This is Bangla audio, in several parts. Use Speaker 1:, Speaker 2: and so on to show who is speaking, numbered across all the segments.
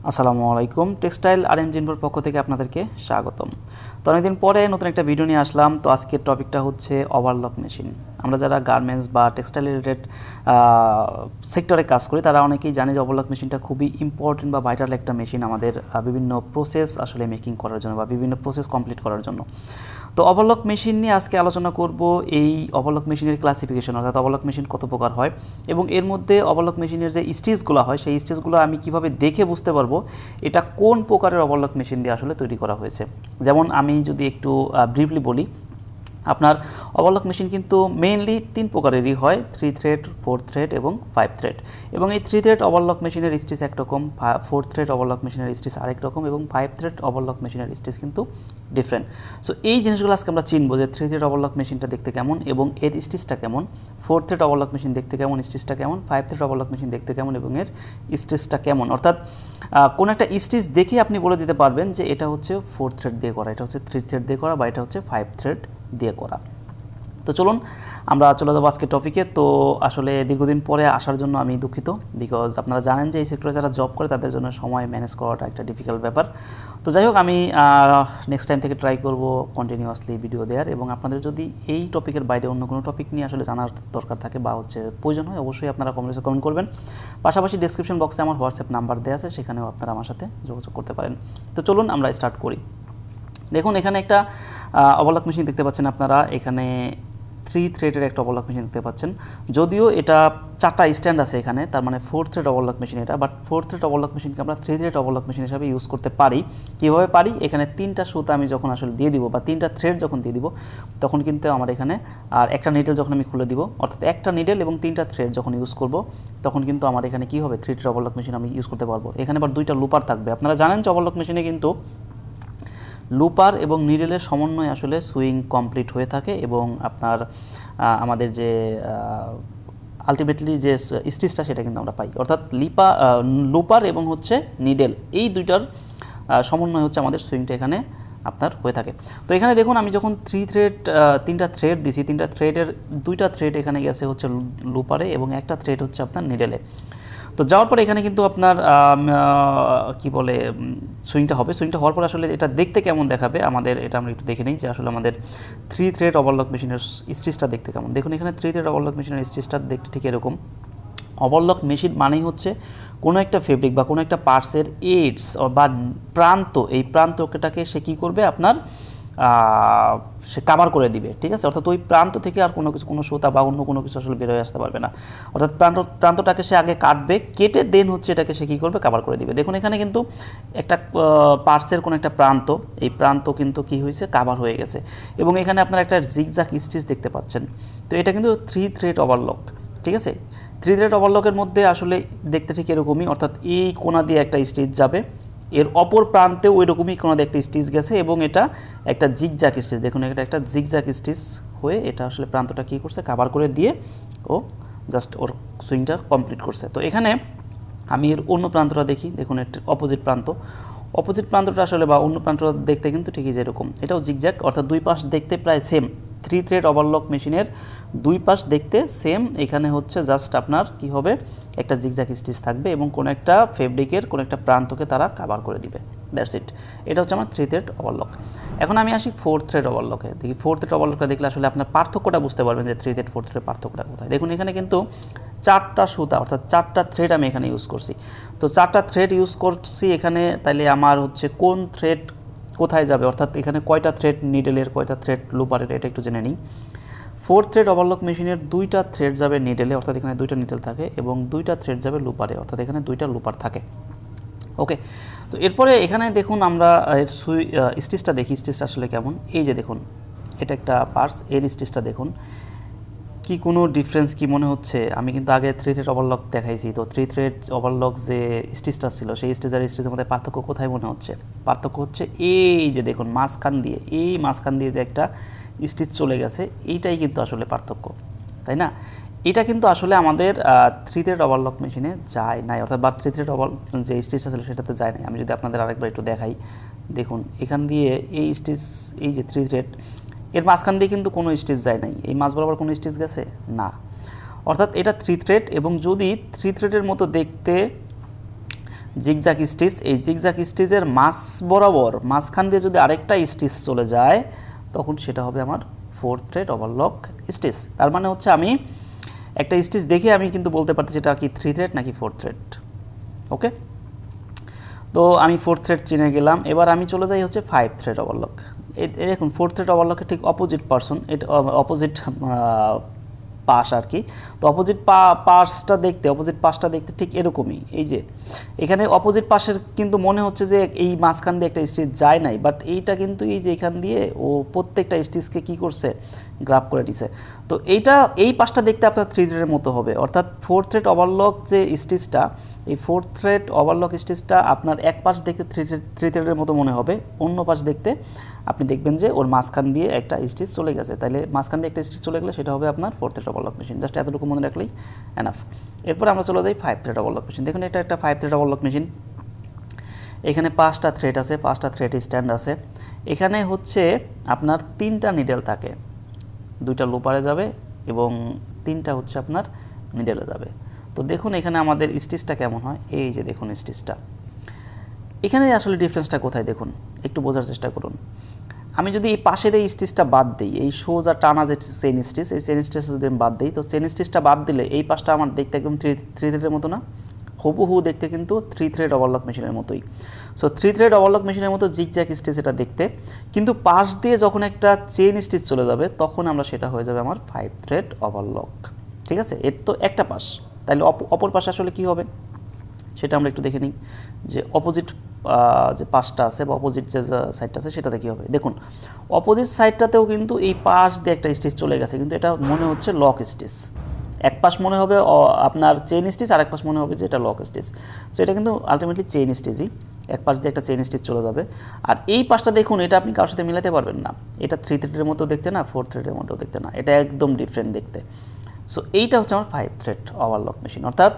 Speaker 1: আসসালামু আলাইকুম। টেক্সটাইল আর এম জিনপুর পক্ষ থেকে আপনাদেরকে স্বাগতম। তো অনেকদিন পরে নতুন একটা ভিডিও নিয়ে আসলাম। তো আজকের টপিকটা হচ্ছে ওভারলক মেশিন। আমরা যারা গার্মেন্টস বা টেক্সটাইল রিলেটেড সেক্টরে কাজ করি তারা অনেকেই জানে যে ওভারলক মেশিনটা খুবই ইম্পর্টেন্ট বা ভাইটাল একটা মেশিন আমাদের বিভিন্ন প্রসেস আসলে মেকিং করার জন্য বা বিভিন্ন প্রসেস কমপ্লিট করার জন্য। তো ওভারলক মেশিন নিয়ে আজকে আলোচনা করব। এই ওভারলক মেশিনের ক্লাসিফিকেশন, অর্থাৎ ওভারলক মেশিন কত প্রকার হয় এবং এর মধ্যে ওভারলক মেশিনের যে স্টেজগুলো হয় সেই স্টেজগুলো আমি কিভাবে দেখে বুঝতে পারবো এটা কোন প্রকারের ওভারলক মেশিন দিয়ে আসলে তৈরি করা হয়েছে। যেমন আমি যদি একটু ব্রিফলি বলি, আপনার ওভারলক মেশিন কিন্তু মেইনলি 3 প্রকারেরই হয়, 3 থ্রেড, 4 থ্রেড এবং 5 থ্রেড। এবং এই 3 থ্রেড ওভারলক মেশিনের স্টিচ একরকম, 4 থ্রেড ওভারলক মেশিনের স্টিচ আরেক রকম এবং 5 থ্রেড ওভারলক মেশিনের স্টিচ কিন্তু ডিফারেন্ট। সো এই জিনিসগুলো আজকে আমরা চিনবো যে 3 থ্রেড ওভারলক মেশিনটা দেখতে কেমন এবং এর স্টিচটা কেমন, 4 থ্রেড ওভারলক মেশিন দেখতে কেমন, স্টিচটা কেমন, 5 থ্রেড ওভারলক মেশিন দেখতে কেমন এবং এর স্টিচটা কেমন। অর্থাৎ কোন একটা স্টিচ দেখে আপনি বলে দিতে পারবেন যে এটা হচ্ছে 4 থ্রেড দিয়ে করা, এটা হচ্ছে 3 থ্রেড দিয়ে করা বা এটা হচ্ছে 5 থ্রেড দিয়ে করা। তো চলুন আমরা চলে যাবো আজকের টপিকে। তো আসলে দীর্ঘদিন পরে আসার জন্য আমি দুঃখিত, বিকজ আপনারা জানেন যে এই সেক্টরে যারা জব করে তাদের জন্য সময় ম্যানেজ করাটা একটা ডিফিকাল্ট ব্যাপার। তো যাই হোক, আমি নেক্সট টাইম থেকে ট্রাই করব কন্টিনিউয়াসলি ভিডিও দেওয়ার, এবং আপনাদের যদি এই টপিকের বাইরে অন্য কোনো টপিক নিয়ে আসলে জানার দরকার থাকে বা প্রয়োজন হয় অবশ্যই আপনারা কমেন্টে কমেন্ট করবেন। পাশাপাশি ডেসক্রিপশন বক্সে আমার হোয়াটসঅ্যাপ নাম্বার দেওয়া আছে, সেখানেও আপনারা আমার সাথে যোগাযোগ করতে পারেন। তো চলুন আমরা স্টার্ট করি। দেখুন, এখানে একটা ওভারলক মেশিন দেখতে পাচ্ছেন আপনারা। এখানে 3 থ্রেডের একটা ওভারলক মেশিন দেখতে পাচ্ছেন। যদিও এটা 4টা স্ট্যান্ড আছে এখানে, তার মানে 4 থ্রেড ওভারলক মেশিন এটা, বাট 4 থ্রেড ওভারলক মেশিনকে আমরা 3 থ্রেড ওভারলক মেশিন হিসাবে ইউজ করতে পারি। কীভাবে পারি? এখানে 3টা সুতা আমি যখন আসলে দিয়ে দিব বা 3টা থ্রেড যখন দিয়ে দিব তখন কিন্তু আমার এখানে, আর একটা নিডেল যখন আমি খুলে দিব, অর্থাৎ একটা নিডেল এবং 3টা থ্রেড যখন ইউজ করব তখন কিন্তু আমার এখানে কী হবে, 3 থ্রেড ওভারলক মেশিন আমি ইউজ করতে পারবো। এখানে আবার 2টা লুপার থাকবে। আপনারা জানেন যে ওভারলক মেশিনে কিন্তু লুপার এবং নিডেলের সমন্বয়ে আসলে সুইং কমপ্লিট হয়ে থাকে এবং আপনার আমাদের যে আলটিমেটলি যে স্টিচটা সেটা কিন্তু আমরা পাই। অর্থাৎ লুপার এবং হচ্ছে নিডেল, এই দুইটার সমন্বয় হচ্ছে আমাদের সুইংটা এখানে আপনার হয়ে থাকে। তো এখানে দেখুন, আমি যখন 3টা থ্রেড দিছি, 3টা থ্রেডের 2টা থ্রেড এখানে গেছে হচ্ছে লুপারে এবং একটা থ্রেড হচ্ছে আপনার নিডেলে। তো যাওয়ার পরে এখানে কিন্তু আপনার কি বলে সুইংটা হবে। সুইংটা হওয়ার পর আসলে এটা দেখতে কেমন দেখাবে আমাদের, এটা আমরা একটু দেখে নিই যে আসলে আমাদের 3 থ্রেড ওভারলক মেশিনের স্টিচটা দেখতে কেমন। দেখুন, এখানে 3 থ্রেড ওভারলক মেশিনের স্টিচটা দেখতে ঠিক এরকম। ওভারলক মেশিন মানেই হচ্ছে কোনো একটা ফেব্রিক বা কোনো একটা পার্টসের এডস বা প্রান্ত, এই প্রান্তটাকে সে কী করবে, আপনার সে কাভার করে দিবে, ঠিক আছে। অর্থাৎ ওই প্রান্ত থেকে আর কোনো সুতা বা অন্য কোনো কিছু আসলে বের হয়ে আসতে পারবে না। অর্থাৎ প্রান্তটাকে সে আগে কাটবে, কেটে দেন হচ্ছে এটাকে সে কী করবে, কাভার করে দিবে। দেখুন, এখানে কিন্তু একটা পার্টসের কোনো একটা প্রান্ত, এই প্রান্ত কিন্তু কী হয়েছে, কাভার হয়ে গেছে এবং এখানে আপনারা একটা জিগজ্যাগ স্টিচ দেখতে পাচ্ছেন। তো এটা কিন্তু 3 থ্রেড ওভারলক, ঠিক আছে। 3 থ্রেড ওভারলকের মধ্যে আসলে দেখতে ঠিক এরকমই, অর্থাৎ এই কোণা দিয়ে একটা স্টিচ যাবে, এর অপর প্রান্তেও ওই রকমই কোণা দিয়ে একটা স্টিচ গেছে এবং এটা একটা জিগজ্যাগ স্টিচ। দেখুন, এটা একটা জিগজ্যাগ স্টিচ হয়ে এটা আসলে প্রান্তটা কী করছে, কাভার করে দিয়ে ও জাস্ট ওর সুইংটা কমপ্লিট করছে। তো এখানে আমি এর অন্য প্রান্তটা দেখি। দেখুন, এর অপোজিট প্রান্তটা আসলে বা অন্য প্রান্তটা দেখতে কিন্তু ঠিকই যেরকম, এটাও জিগজ্যাগ, অর্থাৎ দুই পাশ দেখতে প্রায় সেম। 3 থ্রেড ওভারলক মেশিনের দুই পাশ দেখতে সেম। এখানে হচ্ছে জাস্ট আপনার কি হবে, একটা জিগজ্যাগ স্টিচ থাকবে এবং কোনো একটা ফেব্রিকের কোনো একটা প্রান্তকে তারা কাভার করে দিবে, দ্যাটস ইট। এটা হচ্ছে আমার 3 থ্রেড ওভারলক। এখন আমি আসি 4 থ্রেড ওভারলকে। দেখি 4 থ্রেড ওভারলকটা দেখলে আসলে আপনার পার্থক্যটা বুঝতে পারবেন যে 3 থ্রেড 4 থ্রেডের পার্থক্যটা কোথায়। দেখুন, এখানে কিন্তু 4টা সুতা অর্থাৎ 4টা থ্রেড আমি এখানে ইউজ করছি। তো 4টা থ্রেড ইউজ করছি এখানে, তাইলে আমার হচ্ছে কোন থ্রেড কোথায় যাবে, অর্থাৎ এখানে কয়টা থ্রেড নিডেলের, কয়টা থ্রেড লুপারের, এটা একটু জেনে নিই। 4 থ্রেড ওভারলক মেশিনের 2টা থ্রেড যাবে নিডেলে, অর্থাৎ এখানে 2টা নিডেল থাকে এবং 2টা থ্রেড যাবে লুপারে, অর্থাৎ এখানে 2টা লুপার থাকে। ওকে, তো এরপরে এখানে দেখুন আমরা এর স্টিচটা দেখি, স্টিচটা আসলে কেমন। এই যে দেখুন, এটা একটা পার্টস, এর স্টিচটা দেখুন কি কোনো ডিফারেন্স কি মনে হচ্ছে? আমি কিন্তু আগে 3 থ্রেড ওভারলক দেখাইছি। তো 3 থ্রেড ওভারলক যে স্টিচটা ছিল সেই স্টিচ আর স্টিচের মধ্যে পার্থক্য কোথায় মনে হচ্ছে? পার্থক্য হচ্ছে এই যে দেখুন, মাঝখান দিয়ে যে একটা স্টিচ চলে গেছে, এইটাই কিন্তু আসলে পার্থক্য, তাই না? এটা কিন্তু আসলে আমাদের 3 থ্রেড ওভারলক মেশিনে যায় নাই, অর্থাৎ বা 3 থ্রেড যে স্টিচটা ছিল সেটাতে যায় নাই। আমি যদি আপনাদের আরেকবার একটু দেখাই, দেখুন এখান দিয়ে এই স্টিচ, এই যে 3 থ্রেড, এর মাঝখান দিয়ে কিন্তু কোনো স্টিচ যায় নাই। এই মাঝ বরাবর কোনো স্টিচ গেছে না, অর্থাৎ এটা 3 থ্রেড। এবং যদি 3 থ্রেডের মতো দেখতে জিগজ্যাগ স্টিচ, এই জিগজ্যাগ স্টিচের মাঝখান দিয়ে যদি আরেকটা স্টিচ চলে যায় তখন সেটা হবে আমার 4th থ্রেড ওভারলক স্টিচ। তার মানে হচ্ছে আমি একটা স্টিচ দেখে আমি কিন্তু বলতে পারতেছি এটা কি 3 থ্রেড নাকি 4 থ্রেড। ওকে, তো আমি 4th থ্রেড চিনে গেলাম। এবার আমি চলে যাই হচ্ছে 5 থ্রেড ওভারলক। এই দেখুন 4th থ্রেড ওভারলকের ঠিক অপোজিট পার্সন, এটা অপোজিট পাশ আর কি। তো অপোজিট পাশটা দেখতে ঠিক এরকমই। এই যে এখানে অপোজিট পাশের কিন্তু মনে হচ্ছে যে এই মাঝখান দিয়ে একটা স্টিচ যায় নাই, বাট এইটা কিন্তু এই যে এখান দিয়ে ও প্রত্যেকটা স্টিচকে কি করছে, গ্রাফ করে দিছে। তো এই পাশটা দেখতে আপনার 3 থ্রেডের মতো হবে, অর্থাৎ 4th থ্রেড ওভারলক যে স্টিচটা, এই 4th থ্রেড ওভারলক স্টিচটা আপনার এক পাশ দেখতে 3 থ্রেডের মতো মনে হবে, অন্য পাশ দেখতে আপনি দেখবেন যে ওর মাঝখান দিয়ে একটা স্টিচ চলে গেছে। তাহলে মাঝখান দিয়ে একটা স্টিচ চলে গেলে সেটা হবে আপনার 4th thread overlock machine. Just এতটুকু মনে রাখলেই এনাফ। এরপর আমরা চলে যাই 5 থ্রেড ওভারলক মেশিন। দেখুন এটা একটা 5 থ্রেড ওভারলক মেশিন। এখানে 5টা থ্রেড আছে, 5টা থ্রেড স্ট্যান্ড আছে। এখানে হচ্ছে আপনার 3টা নিডেল থাকে, 2টা লুপারে যাবে এবং 3টা হচ্ছে আপনার নিডেলে যাবে। তো দেখুন এখানে আমাদের স্টিচটা কেমন হয়, এই যে দেখুন স্টিচটা। এখানে আসলে ডিফারেন্সটা কোথায় দেখুন, একটু বোঝার চেষ্টা করুন। আমি যদি এই পাশের এই স্টিচটা বাদ দিই, এই সোজা টানা যে চেইন স্টিচ, এই চেইন স্টিচ যদি আমি বাদ দিই, তো চেইন স্টিচটা বাদ দিলে এই পাশটা আমার দেখতে একদম 3 থ্রেডের মতো না, হুবহু দেখতে কিন্তু 3 থ্রেড ওভারলক মেশিনের মতোই। সো 3 থ্রেড ওভারলক মেশিনের মতো জিগজ্যাগ স্টিচ এটা দেখতে, কিন্তু পাশ দিয়ে যখন একটা চেইন স্টিচ চলে যাবে তখন আমরা সেটা হয়ে যাবে আমার 5 থ্রেড ওভারলক। ঠিক আছে, এর তো একটা পাশ, তাহলে অপর পাশে আসলে কী হবে সেটা আমরা একটু দেখে নিই, যে অপোজিট যে পাশটা আছে বা অপোজিট যে সাইডটা আছে সেটাতে কী হবে। দেখুন অপোজিট সাইডটাতেও কিন্তু এই পাশ দিয়ে একটা স্টিচ চলে গেছে, কিন্তু এটা মনে হচ্ছে লক স্টিচ। এক পাশ মনে হবে আপনার চেইন স্টিচ, আর এক পাশ মনে হবে যে এটা লক স্টিচ। সো এটা কিন্তু আলটিমেটলি চেইন স্টিচই, এক পাশ দিয়ে একটা চেইন স্টিচ চলে যাবে। আর এই পাশটা দেখুন, এটা আপনি কারোর সাথে মিলাতে পারবেন না, এটা 3 থ্রেডের মতো দেখতে না, 4 থ্রেডের মতো দেখতে না, এটা একদম ডিফারেন্ট দেখতে। সো এইটা হচ্ছে আমার 5 থ্রেড ওভারলক মেশিন। অর্থাৎ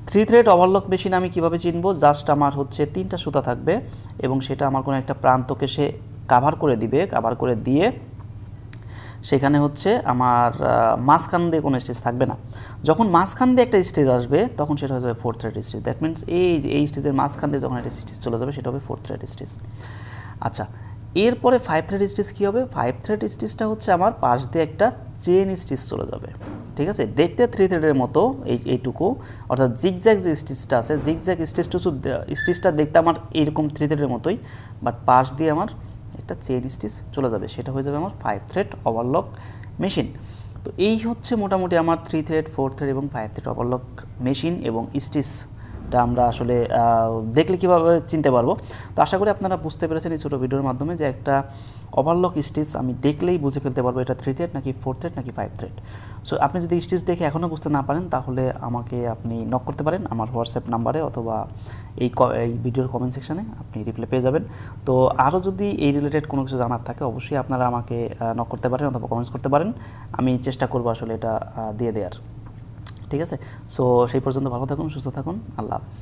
Speaker 1: 3 থ্রেড ওভারলক মেশিন আমি কীভাবে চিনবো, জাস্ট আমার হচ্ছে 3টা সুতা থাকবে এবং সেটা আমার কোনো একটা প্রান্তকে সে কাভার করে দিবে, কাভার করে দিয়ে সেখানে হচ্ছে আমার মাঝখান দিয়ে কোনো স্টিচ থাকবে না। যখন মাঝখান দিয়ে একটা স্টিচ আসবে তখন সেটা হয়ে যাবে 4 থ্রেড স্টিচ। দ্যাট মিনস এই যে এই স্টিচের মাঝখান দিয়ে যখন একটা স্টিচ চলে যাবে সেটা হবে 4 থ্রেড স্টিচ। আচ্ছা, এরপরে 5 থ্রেড স্টিচ কী হবে, 5 থ্রেড স্টিচটা হচ্ছে আমার পাশ দিয়ে একটা চেইন স্টিচ চলে যাবে। ঠিক আছে, দেখতে 3 থ্রেডের মতো এইটুকু, অর্থাৎ জিগজ্যাগ যে স্টিচটা আছে, জিগজ্যাগ স্টিচটা দেখতে আমার এইরকম 3 থ্রেডের মতোই, বাট পাশ দিয়ে আমার একটা চেইন স্টিচ চলে যাবে, সেটা হয়ে যাবে আমার 5 থ্রেড ওভারলক মেশিন। তো এই হচ্ছে মোটামুটি আমার 3 থ্রেড, 4 থ্রেড এবং 5 থ্রেড ওভারলক মেশিন এবং স্টিচটা আমরা আসলে দেখলে কীভাবে চিনতে পারবো। তো আশা করি আপনারা বুঝতে পেরেছেন এই ছোটো ভিডিওর মাধ্যমে যে একটা ওভারলক স্টিচ আমি দেখলেই বুঝে ফেলতে পারবো এটা 3 থ্রেড নাকি 4 থ্রেড নাকি 5 থ্রেড। সো আপনি যদি স্টিচ দেখে এখনও বুঝতে না পারেন তাহলে আমাকে আপনি নক করতে পারেন আমার হোয়াটসঅ্যাপ নাম্বারে, অথবা এই ভিডিওর কমেন্ট সেকশানে আপনি রিপ্লাই পেয়ে যাবেন। তো আরও যদি এই রিলেটেড কোনো কিছু জানার থাকে অবশ্যই আপনারা আমাকে নক করতে পারেন অথবা কমেন্টস করতে পারেন, আমি চেষ্টা করবো আসলে এটা দিয়ে দেওয়ার। ঠিক আছে, সো সেই পর্যন্ত ভালো থাকুন, সুস্থ থাকুন, আল্লাহ হাফেজ।